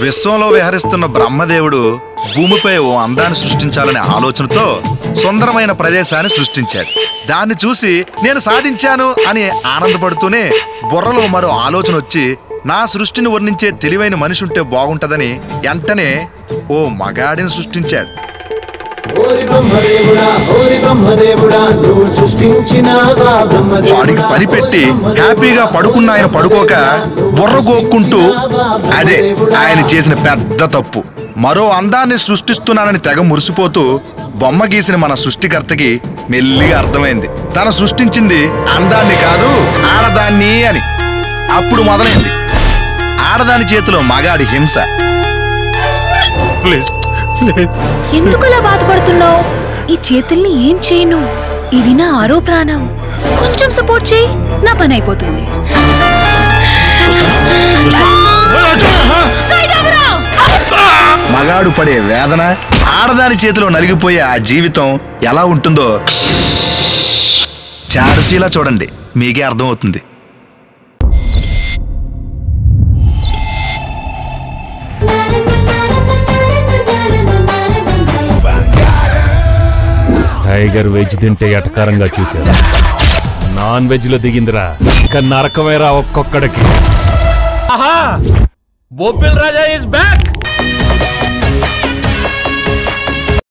విశ్వంలో విహరిస్తున్న బ్రహ్మదేవుడు భూమిపై ఓ అందాన్ని సృష్టించాలనే ఆలోచనతో సుందరమైన ప్రదేశాన్ని సృష్టించాడు. దాన్ని చూసి నేను సాధించాను అని ఆనందపడుతూనే బుర్రలో మరో ఆలోచన వచ్చి నా సృష్టిని వర్ణించే తెలివైన మనిషి ఉంటే బాగుంటదని వెంటనే ఓ మగాడిని సృష్టించాడు. వాడికి పని పెట్టి హ్యాపీగా పడుకున్న ఆయన పడుకోక బుర్ర గోక్కుంటూ అదే ఆయన చేసిన పెద్ద తప్పు. మరో అందాన్ని సృష్టిస్తున్నానని తెగ మురిసిపోతూ బొమ్మ గీసిన మన సృష్టికర్తకి మెల్లిగా అర్థమైంది తను సృష్టించింది అందాన్ని కాదు ఆడదాన్ని అని. అప్పుడు మొదలైంది ఆడదాని చేతిలో మగాడి హింస. ఎందుకలా బాధపడుతున్నావు? ఈ చేతుల్ని ఏం చేయను, ఇవి నా ఆరో ప్రాణం. కొంచెం సపోర్ట్ చేయి, నా పని అయిపోతుంది. మగాడు పడే వేదన, ఆడదాని చేతిలో నలిగిపోయే ఆ జీవితం ఎలా ఉంటుందో చారుసీలా చూడండి, మీకే అర్థమవుతుంది. టైగర్ వెజ్ తింటే ఎటకారంగా చూశారు, నాన్ వెజ్ లో దిగిందిరా ఇక నరకమేరా ఒక్కొక్కడికి. బొబ్బిల్ రాజా ఇస్ బ్యాక్.